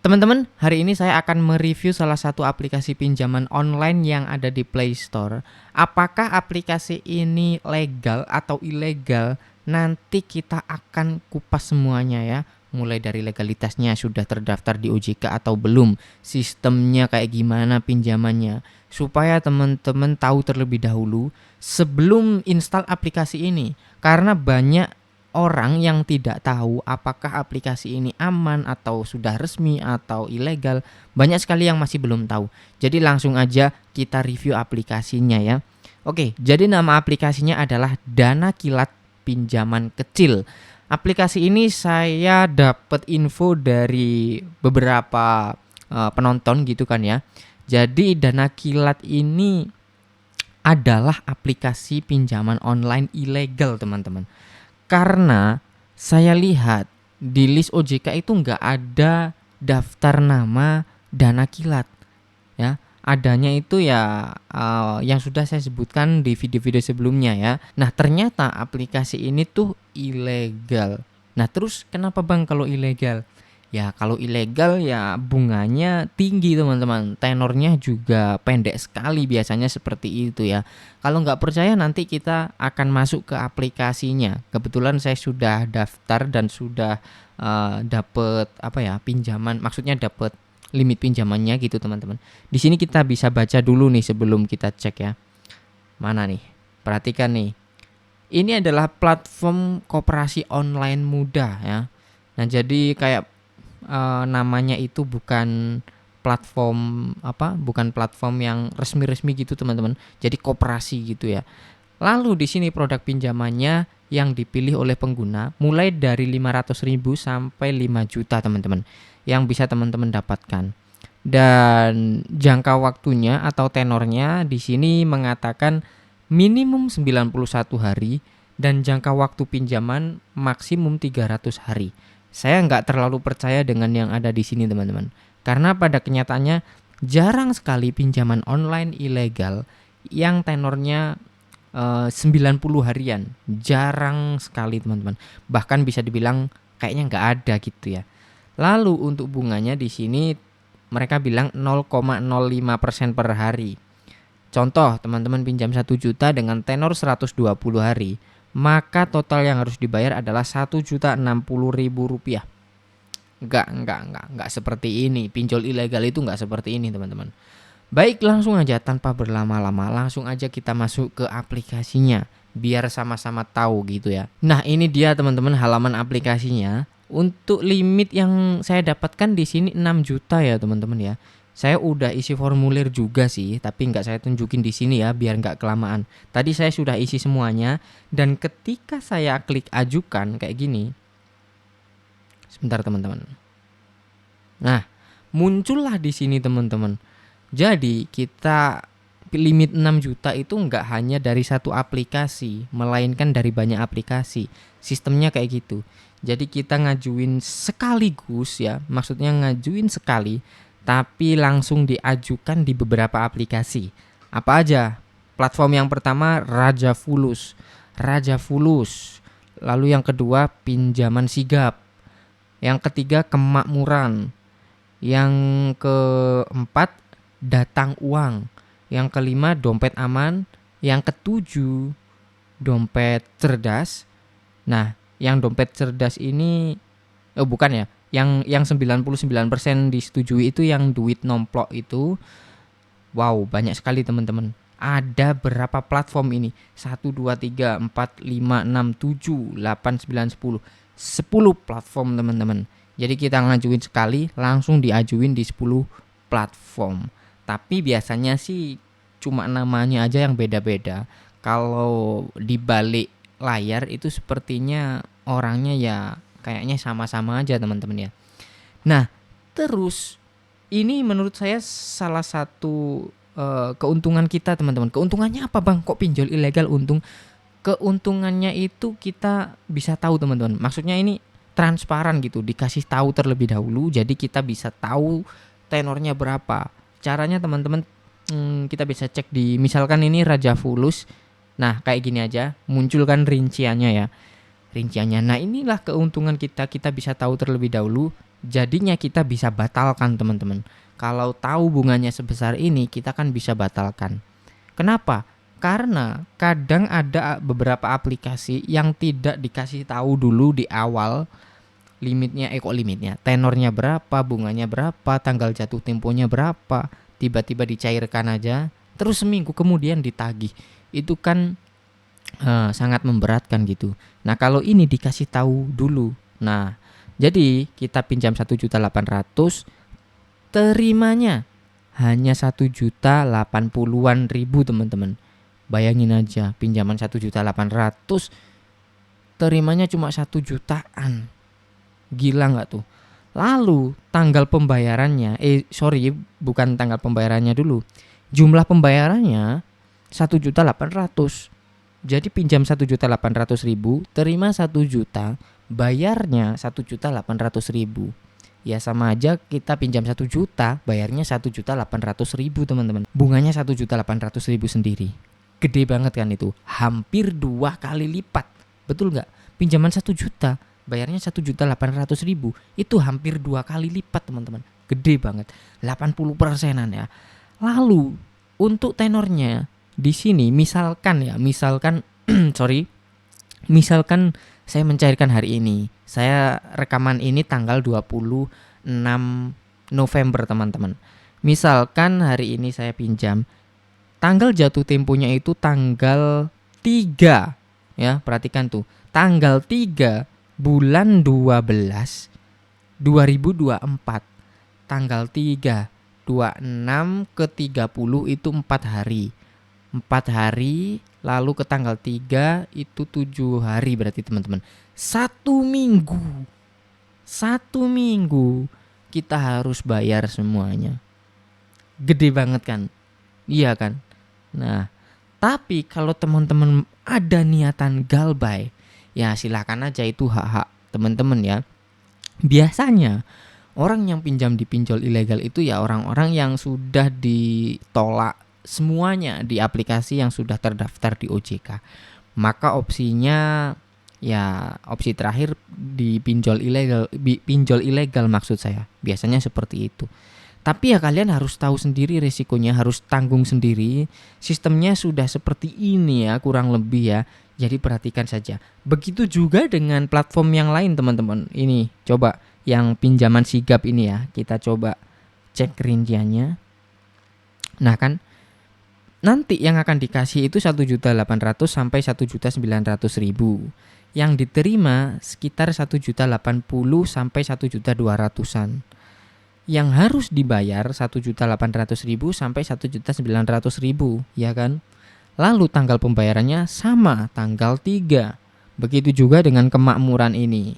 Teman-teman, hari ini saya akan mereview salah satu aplikasi pinjaman online yang ada di Play Store. Apakah aplikasi ini legal atau ilegal? Nanti kita akan kupas semuanya ya. Mulai dari legalitasnya, sudah terdaftar di OJK atau belum, sistemnya kayak gimana pinjamannya. Supaya teman-teman tahu terlebih dahulu sebelum install aplikasi ini. Karena banyak orang yang tidak tahu apakah aplikasi ini aman atau sudah resmi atau ilegal. Banyak sekali yang masih belum tahu. Jadi langsung aja kita review aplikasinya ya. Oke, jadi nama aplikasinya adalah Dana Kilat Pinjaman Kecil. Aplikasi ini saya dapat info dari beberapa penonton gitu kan ya. Jadi Dana Kilat ini adalah aplikasi pinjaman online ilegal, teman-teman. Karena saya lihat di list OJK itu nggak ada daftar nama Dana Kilat ya. Adanya itu ya yang sudah saya sebutkan di video-video sebelumnya ya. Nah, ternyata aplikasi ini tuh ilegal. Nah, terus kenapa Bang kalau ilegal? Ya kalau ilegal ya bunganya tinggi teman-teman, tenornya juga pendek sekali biasanya seperti itu ya. Kalau nggak percaya nanti kita akan masuk ke aplikasinya. Kebetulan saya sudah daftar dan sudah dapet pinjaman, maksudnya dapet limit pinjamannya gitu teman-teman. Di sini kita bisa baca dulu nih sebelum kita cek ya. Mana nih? Perhatikan nih. Ini adalah platform koperasi online mudah ya. Nah jadi kayak namanya itu bukan platform yang resmi-resmi gitu teman-teman. Jadi koperasi gitu ya. Lalu di sini produk pinjamannya yang dipilih oleh pengguna mulai dari 500.000 sampai 5 juta teman-teman yang bisa teman-teman dapatkan. Dan jangka waktunya atau tenornya di sini mengatakan minimum 91 hari dan jangka waktu pinjaman maksimum 300 hari. Saya nggak terlalu percaya dengan yang ada di sini teman-teman. Karena pada kenyataannya jarang sekali pinjaman online ilegal yang tenornya 90 harian. Jarang sekali teman-teman. Bahkan bisa dibilang kayaknya nggak ada gitu ya. Lalu untuk bunganya di sini mereka bilang 0,05% per hari. Contoh, teman-teman pinjam 1 juta dengan tenor 120 hari, maka total yang harus dibayar adalah Rp1.060.000. Enggak seperti ini. Pinjol ilegal itu enggak seperti ini, teman-teman. Baik, langsung aja tanpa berlama-lama, langsung aja kita masuk ke aplikasinya biar sama-sama tahu gitu ya. Nah, ini dia teman-teman halaman aplikasinya. Untuk limit yang saya dapatkan di sini 6 juta ya, teman-teman ya. Saya udah isi formulir juga sih, tapi nggak saya tunjukin di sini ya biar nggak kelamaan. Tadi saya sudah isi semuanya dan ketika saya klik ajukan kayak gini. Sebentar teman-teman. Nah, muncullah di sini teman-teman. Jadi kita limit 6 juta itu nggak hanya dari satu aplikasi, melainkan dari banyak aplikasi. Sistemnya kayak gitu. Jadi kita ngajuin sekaligus ya, maksudnya ngajuin sekali, tapi langsung diajukan di beberapa aplikasi. Apa aja? Platform yang pertama Raja Fulus. Lalu yang kedua Pinjaman Sigap. Yang ketiga Kemakmuran. Yang keempat Datang Uang. Yang kelima Dompet Aman. Yang ketujuh Dompet Cerdas. Nah, yang dompet cerdas ini bukan ya. Yang 99% disetujui itu yang duit nomplok itu. Wow, banyak sekali teman-teman. Ada berapa platform ini? 1 2 3 4 5 6 7 8 9 10. 10 platform teman-teman. Jadi kita ngajuin sekali langsung diajuin di 10 platform. Tapi biasanya sih cuma namanya aja yang beda-beda. Kalau dibalik layar itu sepertinya orangnya ya kayaknya sama-sama aja teman-teman ya. Nah, terus ini menurut saya salah satu keuntungan kita teman-teman. Keuntungannya apa Bang? Kok pinjol ilegal untung? Keuntungannya itu kita bisa tahu teman-teman. Maksudnya ini transparan gitu, dikasih tahu terlebih dahulu. Jadi kita bisa tahu tenornya berapa. Caranya teman-teman kita bisa cek di misalkan ini Raja Fulus. Nah kayak gini aja munculkan rinciannya ya. Nah inilah keuntungan kita bisa tahu terlebih dahulu Jadinya kita bisa batalkan teman-teman. Kalau tahu bunganya sebesar ini, kita kan bisa batalkan. Kenapa? Karena kadang ada beberapa aplikasi yang tidak dikasih tahu dulu di awal limitnya, tenornya berapa, bunganya berapa, tanggal jatuh temponya berapa, tiba-tiba dicairkan aja, terus seminggu kemudian ditagih. Itu kan sangat memberatkan gitu. Nah kalau ini dikasih tahu dulu, nah jadi kita pinjam 1.800.000, terimanya hanya 1.080.000 teman-teman. Bayangin aja, pinjaman 1.800.000 terimanya cuma 1 jutaan. Gila nggak tuh? Lalu tanggal pembayarannya, bukan tanggal pembayarannya dulu. Jumlah pembayarannya 1.800.000. Jadi pinjam 1.800.000, terima 1 juta, bayarnya 1.800.000. Ya sama aja kita pinjam 1 juta, bayarnya 1.800.000 teman-teman. Bunganya 1.800.000 sendiri. Gede banget kan itu, hampir 2 kali lipat. Betul nggak? Pinjaman 1 juta, bayarnya 1.800.000, itu hampir 2 kali lipat teman-teman. Gede banget, 80%-an ya. Lalu untuk tenornya di sini misalkan misalkan saya mencairkan hari ini. Saya rekaman ini tanggal 26 November teman-teman. Misalkan hari ini saya pinjam, tanggal jatuh temponya itu tanggal 3. Ya, perhatikan tuh. Tanggal 3 bulan 12 2024. Tanggal 3, 26 ke 30 itu 4 hari. 4 hari, lalu ke tanggal 3 itu 7 hari berarti teman-teman. 1 minggu kita harus bayar semuanya. Gede banget kan? Iya kan? Nah, tapi kalau teman-teman ada niatan galbay, ya silakan aja, itu hak-hak teman-teman ya. Biasanya orang yang pinjam di pinjol ilegal itu ya orang-orang yang sudah ditolak semuanya di aplikasi yang sudah terdaftar di OJK. Maka opsinya ya opsi terakhir di pinjol ilegal maksud saya. Biasanya seperti itu. Tapi ya kalian harus tahu sendiri resikonya, harus tanggung sendiri. Sistemnya sudah seperti ini ya, kurang lebih ya. Jadi perhatikan saja. Begitu juga dengan platform yang lain teman-teman. Ini coba yang pinjaman sigap ini ya. Kita coba cek rinciannya. Nah kan, nanti yang akan dikasih itu 1.800.000 sampai 1.900.000. Yang diterima sekitar 1.080.000 sampai 1.200.000-an. Yang harus dibayar 1.800.000 sampai 1.900.000, ya kan? Lalu tanggal pembayarannya sama, tanggal 3. Begitu juga dengan kemakmuran ini.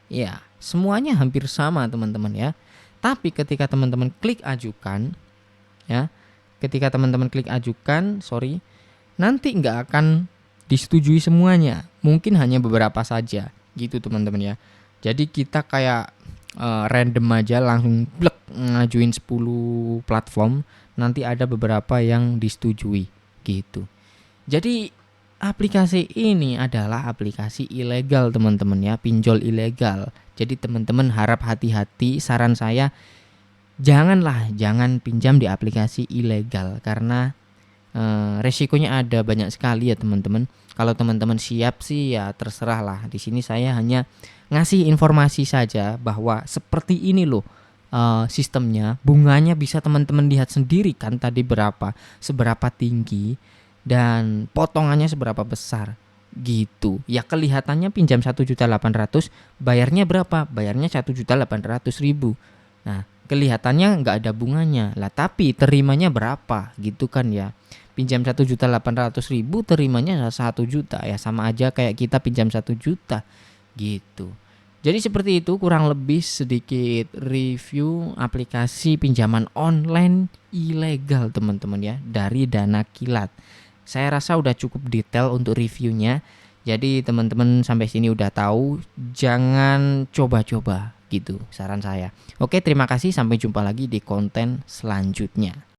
Ya, semuanya hampir sama teman-teman ya. Tapi ketika teman-teman klik ajukan, ya, nanti nggak akan disetujui semuanya. Mungkin hanya beberapa saja, gitu teman-teman ya. Jadi kita kayak random aja langsung ngajuin 10 platform, nanti ada beberapa yang disetujui gitu. Jadi aplikasi ini adalah aplikasi ilegal teman-teman ya, pinjol ilegal. Jadi teman-teman harap hati-hati, saran saya jangan pinjam di aplikasi ilegal karena resikonya ada banyak sekali ya teman-teman. Kalau teman-teman siap sih ya terserah lah. Di sini saya hanya ngasih informasi saja bahwa seperti ini loh sistemnya. Bunganya bisa teman-teman lihat sendiri kan tadi seberapa tinggi dan potongannya seberapa besar gitu. Ya kelihatannya pinjam 1.800.000, bayarnya berapa? Bayarnya 1.800.000. Nah, kelihatannya nggak ada bunganya lah, tapi terimanya berapa gitu kan ya. Pinjam 1.800.000, terimanya 1 juta ya, sama aja kayak kita pinjam 1 juta gitu. Jadi seperti itu kurang lebih sedikit review aplikasi pinjaman online ilegal teman-teman ya dari Dana Kilat. Saya rasa udah cukup detail untuk reviewnya. Jadi teman-teman sampai sini udah tahu, jangan coba-coba gitu saran saya. Oke, terima kasih, sampai jumpa lagi di konten selanjutnya.